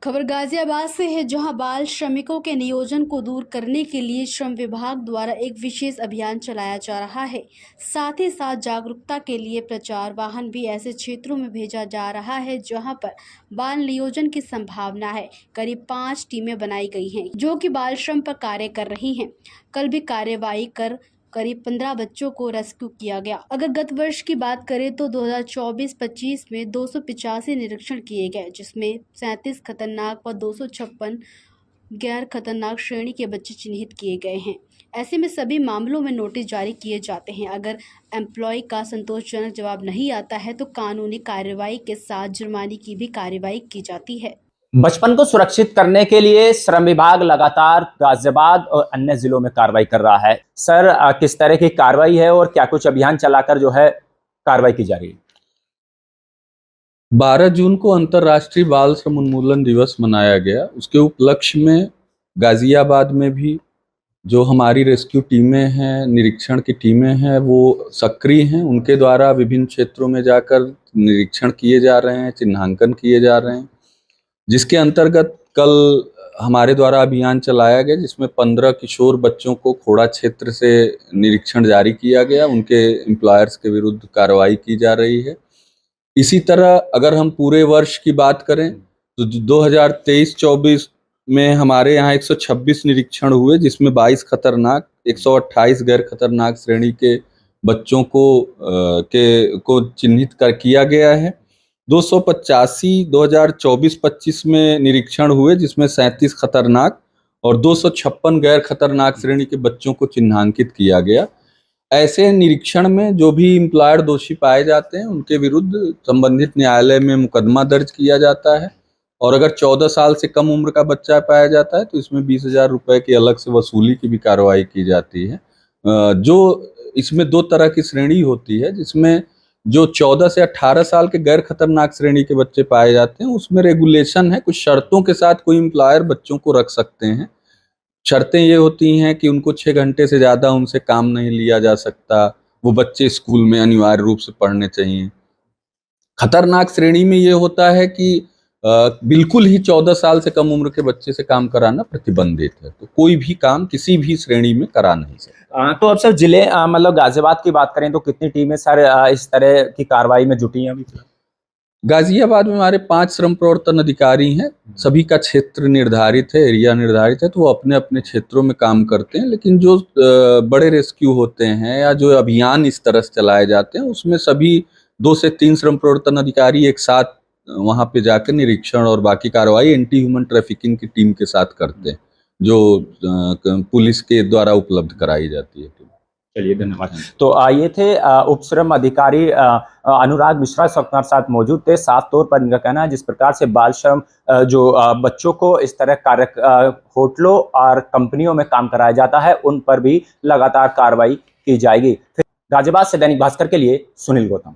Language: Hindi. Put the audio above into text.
खबर गाजियाबाद से है, जहां बाल श्रमिकों के नियोजन को दूर करने के लिए श्रम विभाग द्वारा एक विशेष अभियान चलाया जा रहा है। साथ ही साथ जागरूकता के लिए प्रचार वाहन भी ऐसे क्षेत्रों में भेजा जा रहा है जहां पर बाल नियोजन की संभावना है। करीब 5 टीमें बनाई गई हैं जो कि बाल श्रम पर कार्य कर रही हैं। कल भी कार्यवाही कर करीब 15 बच्चों को रेस्क्यू किया गया। अगर गत वर्ष की बात करें तो 2024-25 में 285 निरीक्षण किए गए, जिसमें 37 खतरनाक व 256 गैर खतरनाक श्रेणी के बच्चे चिन्हित किए गए हैं। ऐसे में सभी मामलों में नोटिस जारी किए जाते हैं। अगर एम्प्लॉय का संतोषजनक जवाब नहीं आता है तो कानूनी कार्रवाई के साथ जुर्माने की भी कार्रवाई की जाती है। बचपन को सुरक्षित करने के लिए श्रम विभाग लगातार गाजियाबाद और अन्य जिलों में कार्रवाई कर रहा है। सर, किस तरह की कार्रवाई है और क्या कुछ अभियान चलाकर जो है कार्रवाई की जा रही है? 12 जून को अंतर्राष्ट्रीय बाल श्रम उन्मूलन दिवस मनाया गया। उसके उपलक्ष्य में गाजियाबाद में भी जो हमारी रेस्क्यू टीमें हैं, निरीक्षण की टीमें हैं, वो सक्रिय हैं। उनके द्वारा विभिन्न क्षेत्रों में जाकर निरीक्षण किए जा रहे हैं, चिन्हांकन किए जा रहे हैं, जिसके अंतर्गत कल हमारे द्वारा अभियान चलाया गया, जिसमें 15 किशोर बच्चों को खोड़ा क्षेत्र से निरीक्षण जारी किया गया। उनके एम्प्लॉयर्स के विरुद्ध कार्रवाई की जा रही है। इसी तरह अगर हम पूरे वर्ष की बात करें तो 2023-24 में हमारे यहाँ 126 निरीक्षण हुए, जिसमें 22 खतरनाक, 128 गैर खतरनाक श्रेणी के बच्चों को चिन्हित किया गया है। 285 2024-25 में निरीक्षण हुए, जिसमें 37 खतरनाक और 256 गैर खतरनाक श्रेणी के बच्चों को चिन्हांकित किया गया। ऐसे निरीक्षण में जो भी एम्प्लॉयर दोषी पाए जाते हैं उनके विरुद्ध संबंधित न्यायालय में मुकदमा दर्ज किया जाता है, और अगर 14 साल से कम उम्र का बच्चा पाया जाता है तो इसमें 20,000 रुपए की अलग से वसूली की भी कार्रवाई की जाती है। जो इसमें 2 तरह की श्रेणी होती है, जिसमें जो 14 से 18 साल के गैर खतरनाक श्रेणी के बच्चे पाए जाते हैं उसमें रेगुलेशन है, कुछ शर्तों के साथ कोई एम्प्लॉयर बच्चों को रख सकते हैं। शर्तें ये होती हैं कि उनको 6 घंटे से ज़्यादा उनसे काम नहीं लिया जा सकता, वो बच्चे स्कूल में अनिवार्य रूप से पढ़ने चाहिए। खतरनाक श्रेणी में ये होता है कि बिल्कुल ही 14 साल से कम उम्र के बच्चे से काम कराना प्रतिबंधित है, तो कोई भी काम किसी भी श्रेणी में करा नहीं सकता। तो अब सर जिले मतलब गाजियाबाद की बात करें तो कितनी टीमें सर इस तरह की कार्रवाई में जुटी हैं अभी? गाजियाबाद में हमारे 5 श्रम प्रवर्तन अधिकारी हैं। सभी का क्षेत्र निर्धारित है, एरिया निर्धारित है, तो वो अपने अपने क्षेत्रों में काम करते हैं। लेकिन जो बड़े रेस्क्यू होते हैं या जो अभियान इस तरह से चलाए जाते हैं उसमें सभी 2 से 3 श्रम प्रवर्तन अधिकारी एक साथ वहां पे जाकर निरीक्षण और बाकी कार्रवाई एंटी ह्यूमन ट्रैफिकिंग की टीम के साथ करते हैं, जो पुलिस के द्वारा उपलब्ध कराई जाती है। चलिए, धन्यवाद। तो ये थे उप श्रम अधिकारी अनुराग मिश्रा हमारे साथ मौजूद थे। साफ तौर पर इनका कहना है जिस प्रकार से बाल श्रम जो बच्चों को इस तरह कार्य होटलों और कंपनियों में काम कराया जाता है उन पर भी लगातार कार्रवाई की जाएगी। गाजियाबाद से दैनिक भास्कर के लिए सुनील गौतम।